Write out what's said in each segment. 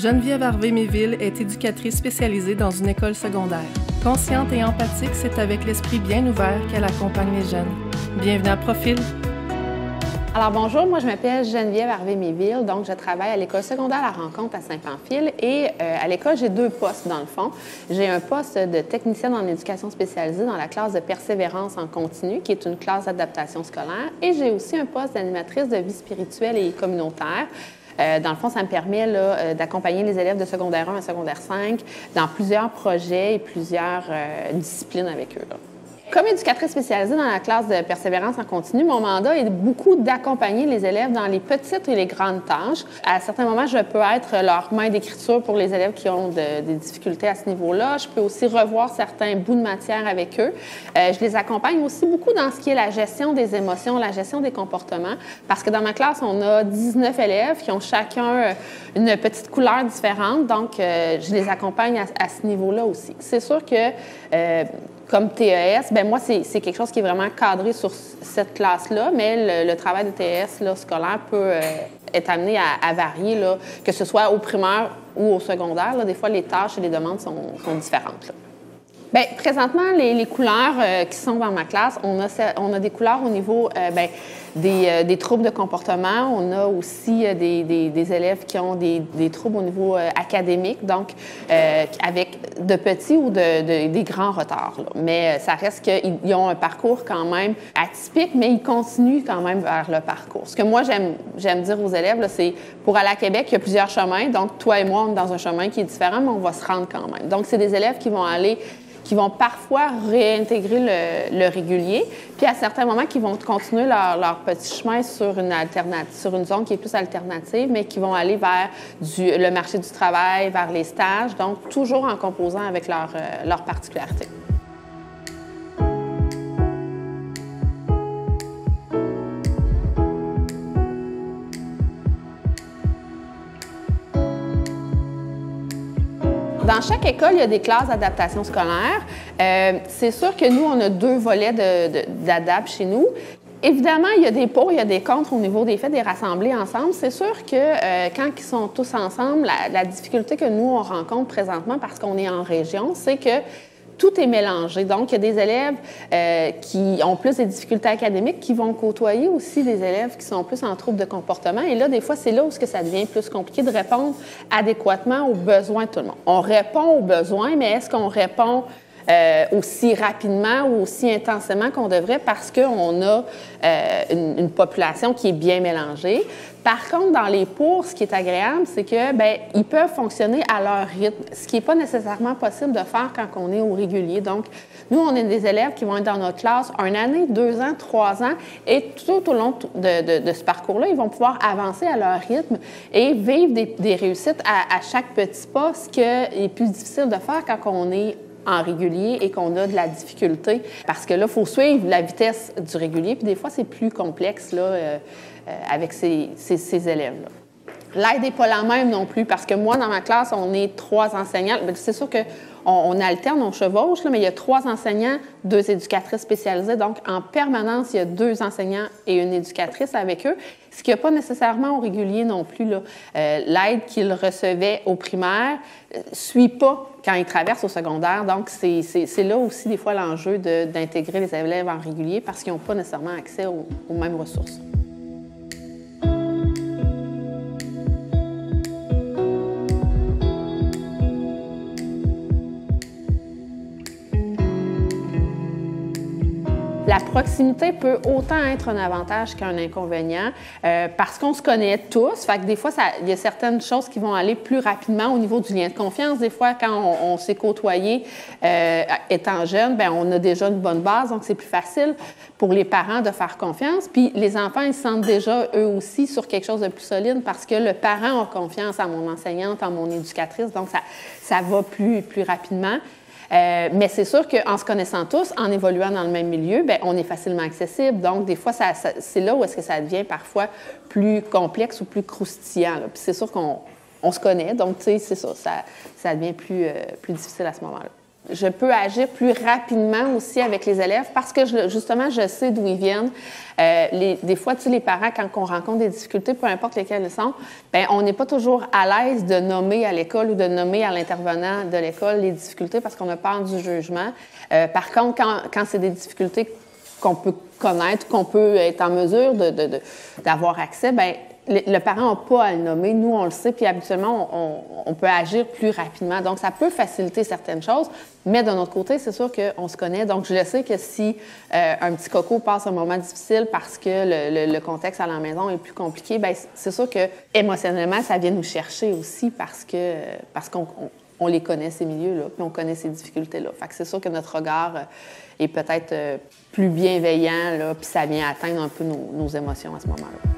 Geneviève Harvey-Méville est éducatrice spécialisée dans une école secondaire. Consciente et empathique, c'est avec l'esprit bien ouvert qu'elle accompagne les jeunes. Bienvenue à Profil. Alors bonjour, moi je m'appelle Geneviève Harvey-Méville, donc je travaille à l'école secondaire La Rencontre à Saint-Pamphile et à l'école j'ai deux postes dans le fond. J'ai un poste de technicienne en éducation spécialisée dans la classe de persévérance en continu, qui est une classe d'adaptation scolaire, et j'ai aussi un poste d'animatrice de vie spirituelle et communautaire. Dans le fond, ça me permet d'accompagner les élèves de secondaire 1 à secondaire 5 dans plusieurs projets et plusieurs disciplines avec eux. Comme éducatrice spécialisée dans la classe de persévérance en continu, mon mandat est beaucoup d'accompagner les élèves dans les petites et les grandes tâches. À certains moments, je peux être leur main d'écriture pour les élèves qui ont des difficultés à ce niveau-là. Je peux aussi revoir certains bouts de matière avec eux. Je les accompagne aussi beaucoup dans ce qui est la gestion des émotions, la gestion des comportements, parce que dans ma classe, on a 19 élèves qui ont chacun une petite couleur différente, donc je les accompagne à ce niveau-là aussi. C'est sûr que comme TES, bien moi, c'est quelque chose qui est vraiment cadré sur cette classe-là, mais le travail de TES là, scolaire peut être amené à varier, là, que ce soit au primaire ou au secondaire. Là, des fois, les tâches et les demandes sont différentes. Là. Bien, présentement, les couleurs qui sont dans ma classe, on a des couleurs au niveau des troubles de comportement. On a aussi des élèves qui ont des troubles au niveau académique, donc avec de petits ou des grands retards. Là. Mais ça reste qu'ils ont un parcours quand même atypique, mais ils continuent quand même vers le parcours. Ce que moi, j'aime dire aux élèves, c'est pour aller à Québec, il y a plusieurs chemins. Donc, toi et moi, on est dans un chemin qui est différent, mais on va se rendre quand même. Donc, c'est des élèves qui vont parfois réintégrer le régulier, puis à certains moments, qui vont continuer leur petit chemin sur une zone qui est plus alternative, mais qui vont aller vers le marché du travail, vers les stages, donc toujours en composant avec leurs particularités. Dans chaque école, il y a des classes d'adaptation scolaire. C'est sûr que nous, on a deux volets d'adap chez nous. Évidemment, il y a des pour, il y a des contre au niveau des faits, des rassemblés ensemble. C'est sûr que quand ils sont tous ensemble, la difficulté que nous, on rencontre présentement parce qu'on est en région, c'est que tout est mélangé. Donc, il y a des élèves qui ont plus des difficultés académiques qui vont côtoyer aussi des élèves qui sont plus en troubles de comportement. Et là, des fois, c'est là où ça devient plus compliqué de répondre adéquatement aux besoins de tout le monde. On répond aux besoins, mais est-ce qu'on répond aussi rapidement ou aussi intensément qu'on devrait parce qu'on a une population qui est bien mélangée. Par contre, dans les pour, ce qui est agréable, c'est que ils peuvent fonctionner à leur rythme, ce qui n'est pas nécessairement possible de faire quand on est au régulier. Donc, nous, on a des élèves qui vont être dans notre classe 1 année, 2 ans, 3 ans, et tout au long de ce parcours-là, ils vont pouvoir avancer à leur rythme et vivre des réussites à chaque petit pas, ce qui est plus difficile de faire quand on est en régulier et qu'on a de la difficulté. Parce que là, il faut suivre la vitesse du régulier, puis des fois, c'est plus complexe là, avec ces élèves-là. L'aide n'est pas la même non plus, parce que moi, dans ma classe, on est 3 enseignants. C'est sûr qu'on alterne, on chevauche, là, mais il y a 3 enseignants, 2 éducatrices spécialisées. Donc, en permanence, il y a 2 enseignants et une éducatrice avec eux, ce qu'il n'y a pas nécessairement au régulier non plus. L'aide qu'ils recevaient au primaire ne suit pas quand ils traversent au secondaire. Donc, c'est là aussi, des fois, l'enjeu d'intégrer les élèves en régulier parce qu'ils n'ont pas nécessairement accès aux mêmes ressources. La proximité peut autant être un avantage qu'un inconvénient parce qu'on se connaît tous. Fait que des fois, il y a certaines choses qui vont aller plus rapidement au niveau du lien de confiance. Des fois, quand on s'est côtoyé étant jeune, on a déjà une bonne base, donc c'est plus facile pour les parents de faire confiance. Puis les enfants, ils se sentent déjà, eux aussi, sur quelque chose de plus solide parce que le parent a confiance en mon enseignante, en mon éducatrice, donc ça va plus rapidement. Mais c'est sûr qu'en se connaissant tous, en évoluant dans le même milieu, on est facilement accessible. Donc, des fois, c'est là où est-ce que ça devient parfois plus complexe ou plus croustillant. Là. Puis c'est sûr qu'on se connaît, donc, tu sais, c'est ça devient plus difficile à ce moment-là. Je peux agir plus rapidement aussi avec les élèves parce que, justement, je sais d'où ils viennent. Des fois, tu sais, les parents, quand on rencontre des difficultés, peu importe lesquelles elles sont, bien, on n'est pas toujours à l'aise de nommer à l'école ou de nommer à l'intervenant de l'école les difficultés parce qu'on a peur du jugement. Par contre, quand c'est des difficultés qu'on peut connaître, qu'on peut être en mesure d'avoir accès, bien, le parent n'a pas à le nommer. Nous, on le sait, puis habituellement, on peut agir plus rapidement. Donc, ça peut faciliter certaines choses, mais d'un autre côté, c'est sûr qu'on se connaît. Donc, je le sais que si un petit coco passe un moment difficile parce que le contexte à la maison est plus compliqué, bien, c'est sûr que émotionnellement, ça vient nous chercher aussi parce qu'on les connaît, ces milieux-là, puis on connaît ces difficultés-là. Fait que c'est sûr que notre regard est peut-être plus bienveillant, là, puis ça vient atteindre un peu nos émotions à ce moment-là.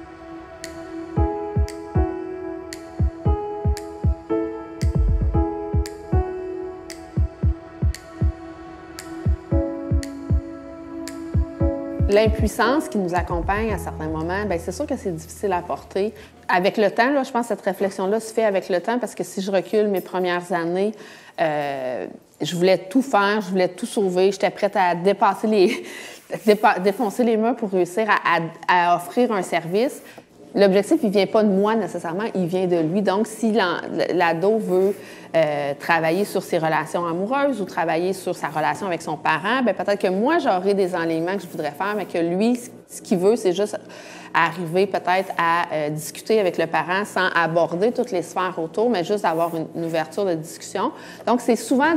L'impuissance qui nous accompagne à certains moments, bien, c'est sûr que c'est difficile à porter. Avec le temps, là, je pense que cette réflexion-là se fait avec le temps parce que si je recule mes premières années, je voulais tout faire, je voulais tout sauver, j'étais prête à défoncer les murs pour réussir à offrir un service. L'objectif, il ne vient pas de moi nécessairement, il vient de lui. Donc, si l'ado veut travailler sur ses relations amoureuses ou travailler sur sa relation avec son parent, bien, peut-être que moi, j'aurai des enlignements que je voudrais faire, mais que lui, ce qu'il veut, c'est juste arriver peut-être à discuter avec le parent sans aborder toutes les sphères autour, mais juste avoir une ouverture de discussion. Donc, c'est souvent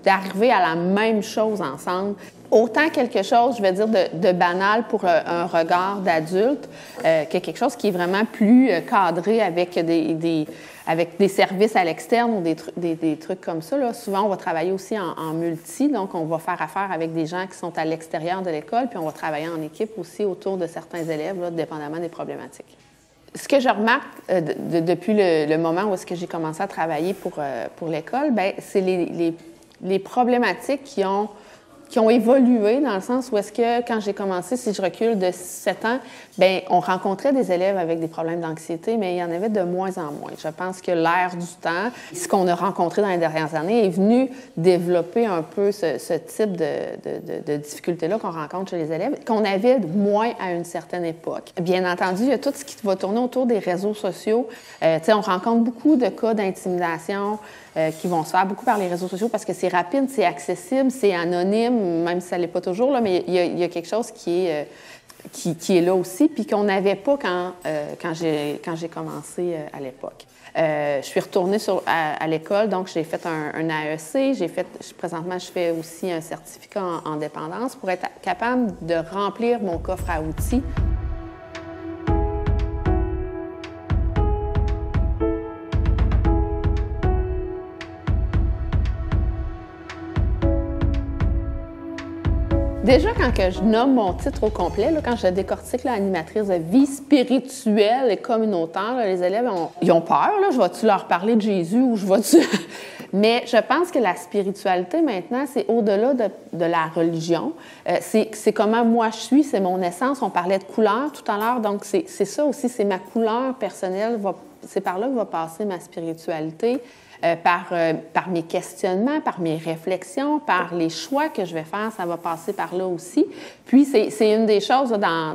d'arriver à la même chose ensemble. Autant quelque chose, je vais dire, de banal pour un regard d'adulte que quelque chose qui est vraiment plus cadré avec des services à l'externe ou des trucs comme ça. Là. Souvent, on va travailler aussi en multi, donc on va faire affaire avec des gens qui sont à l'extérieur de l'école, puis on va travailler en équipe aussi autour de certains élèves, là, dépendamment des problématiques. Ce que je remarque depuis le moment où est-ce que j'ai commencé à travailler pour l'école, bien, c'est les problématiques qui ont évolué dans le sens où est-ce que, quand j'ai commencé, si je recule de 7 ans, bien, on rencontrait des élèves avec des problèmes d'anxiété, mais il y en avait de moins en moins. Je pense que l'ère du temps, ce qu'on a rencontré dans les dernières années, est venu développer un peu ce type de difficultés-là qu'on rencontre chez les élèves, qu'on avait moins à une certaine époque. Bien entendu, il y a tout ce qui va tourner autour des réseaux sociaux. On rencontre beaucoup de cas d'intimidation qui vont se faire beaucoup par les réseaux sociaux parce que c'est rapide, c'est accessible, c'est anonyme, même si ça ne l'est pas toujours, là, mais il y a quelque chose qui est là aussi, puis qu'on n'avait pas quand j'ai commencé à l'époque. Je suis retournée à l'école, donc j'ai fait un AEC, présentement, je fais aussi un certificat en dépendance pour être capable de remplir mon coffre à outils. Déjà, quand je nomme mon titre au complet, là, quand je décortique l'animatrice de vie spirituelle et communautaire, là, les élèves ils ont peur. Là, je vais-tu leur parler de Jésus ou je vais-tu... Mais je pense que la spiritualité, maintenant, c'est au-delà de la religion. C'est comment moi je suis, c'est mon essence. On parlait de couleur tout à l'heure, donc c'est ça aussi, c'est ma couleur personnelle. C'est par là que va passer ma spiritualité. Par mes questionnements, par mes réflexions, par les choix que je vais faire, ça va passer par là aussi. Puis, c'est une des choses là,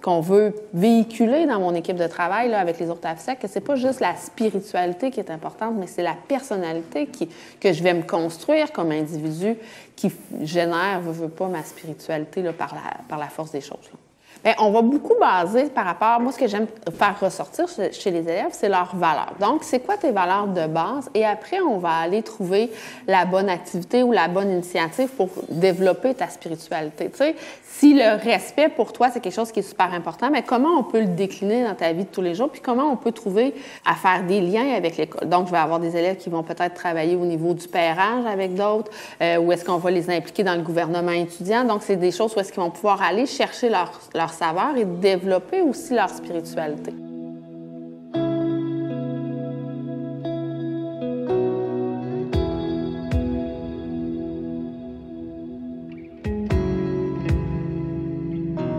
qu'on veut véhiculer dans mon équipe de travail là, avec les autres AFSEC, que c'est pas juste la spiritualité qui est importante, mais c'est la personnalité que je vais me construire comme individu qui génère, veut pas, ma spiritualité là, par la force des choses. Là. Bien, on va beaucoup baser par rapport... Moi, ce que j'aime faire ressortir chez les élèves, c'est leurs valeurs. Donc, c'est quoi tes valeurs de base? Et après, on va aller trouver la bonne activité ou la bonne initiative pour développer ta spiritualité. Tu sais, si le respect pour toi, c'est quelque chose qui est super important, mais comment on peut le décliner dans ta vie de tous les jours? Puis comment on peut trouver à faire des liens avec l'école? Donc, je vais avoir des élèves qui vont peut-être travailler au niveau du pairage avec d'autres, ou est-ce qu'on va les impliquer dans le gouvernement étudiant? Donc, c'est des choses où est-ce qu'ils vont pouvoir aller chercher leur saveur et développer aussi leur spiritualité.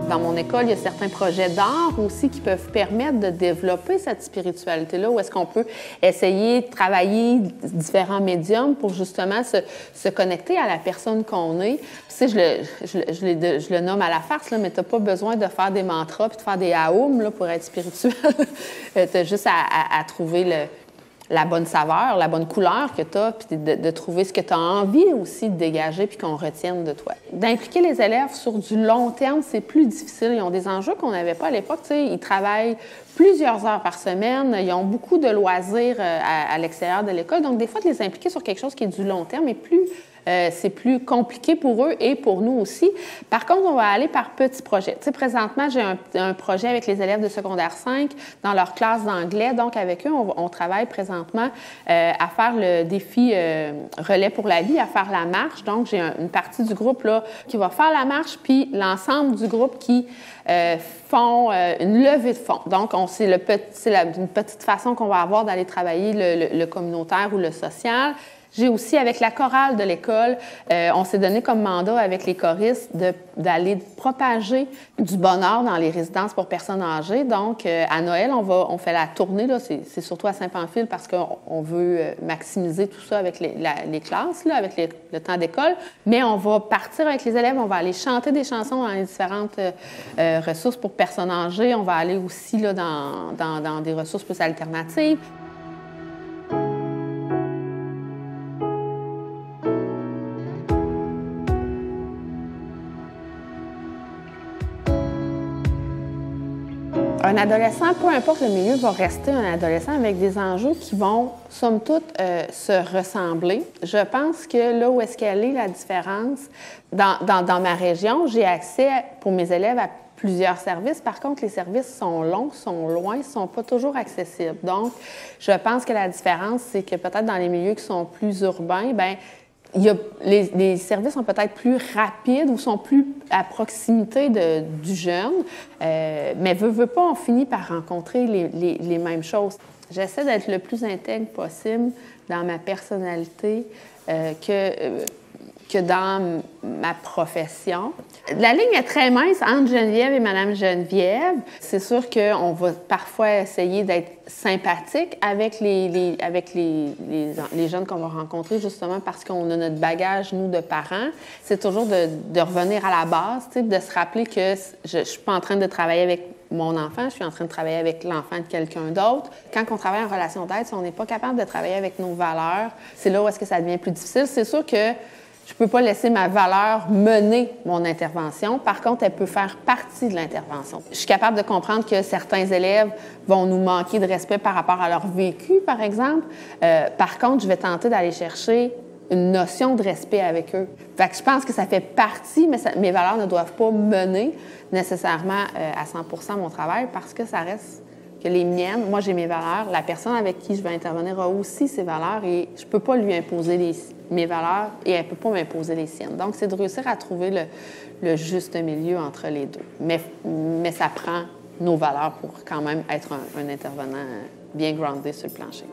Dans mon école, il y a certains projets d'art aussi qui peuvent permettre de développer cette spiritualité-là, où est-ce qu'on peut essayer de travailler différents médiums pour justement se connecter à la personne qu'on est. Tu sais, je le nomme à la farce, là, mais tu n'as pas besoin de faire des mantras puis de faire des aums là, pour être spirituel. Tu as juste à trouver la bonne saveur, la bonne couleur que tu as, puis de trouver ce que tu as envie aussi de dégager puis qu'on retienne de toi. D'impliquer les élèves sur du long terme, c'est plus difficile. Ils ont des enjeux qu'on n'avait pas à l'époque. Tu sais, ils travaillent plusieurs heures par semaine. Ils ont beaucoup de loisirs à l'extérieur de l'école. Donc, des fois, de les impliquer sur quelque chose qui est du long terme est c'est plus compliqué pour eux et pour nous aussi. Par contre, on va aller par petits projets. Tu sais, présentement, j'ai un projet avec les élèves de secondaire 5 dans leur classe d'anglais. Donc, avec eux, on travaille présentement à faire le défi Relais pour la vie, à faire la marche. Donc, j'ai une partie du groupe là, qui va faire la marche, puis l'ensemble du groupe qui font une levée de fonds. Donc, c'est une petite façon qu'on va avoir d'aller travailler le communautaire ou le social. J'ai aussi, avec la chorale de l'école, on s'est donné comme mandat avec les choristes d'aller propager du bonheur dans les résidences pour personnes âgées. Donc, à Noël, on fait la tournée, là, c'est surtout à Saint-Pamphile parce qu'on veut maximiser tout ça avec les classes, là, avec le temps d'école. Mais on va partir avec les élèves, on va aller chanter des chansons dans les différentes ressources pour personnes âgées. On va aller aussi là, dans des ressources plus alternatives. Un adolescent, peu importe le milieu, va rester un adolescent avec des enjeux qui vont, somme toute, se ressembler. Je pense que là où est-ce qu'elle est la différence, dans ma région, j'ai accès pour mes élèves à plusieurs services. Par contre, les services sont longs, sont loin, ne sont pas toujours accessibles. Donc, je pense que la différence, c'est que peut-être dans les milieux qui sont plus urbains, bien, les services sont peut-être plus rapides ou sont plus à proximité du jeune, mais veut pas, on finit par rencontrer les mêmes choses. J'essaie d'être le plus intègre possible dans ma personnalité que dans ma profession. La ligne est très mince entre Geneviève et Madame Geneviève. C'est sûr qu'on va parfois essayer d'être sympathique avec les jeunes qu'on va rencontrer, justement parce qu'on a notre bagage, nous, de parents. C'est toujours de revenir à la base, de se rappeler que je ne suis pas en train de travailler avec mon enfant, je suis en train de travailler avec l'enfant de quelqu'un d'autre. Quand on travaille en relation d'aide, si on n'est pas capable de travailler avec nos valeurs, c'est là où est-ce que ça devient plus difficile. C'est sûr que je ne peux pas laisser ma valeur mener mon intervention. Par contre, elle peut faire partie de l'intervention. Je suis capable de comprendre que certains élèves vont nous manquer de respect par rapport à leur vécu, par exemple. Par contre, je vais tenter d'aller chercher une notion de respect avec eux. Fait que je pense que ça fait partie, mais mes valeurs ne doivent pas mener nécessairement à 100% mon travail parce que ça reste que les miennes. Moi, j'ai mes valeurs. La personne avec qui je vais intervenir a aussi ses valeurs et je ne peux pas lui imposer mes valeurs et elle ne peut pas m'imposer les siennes. Donc, c'est de réussir à trouver le juste milieu entre les deux. Mais ça prend nos valeurs pour quand même être un intervenant bien groundé sur le plancher.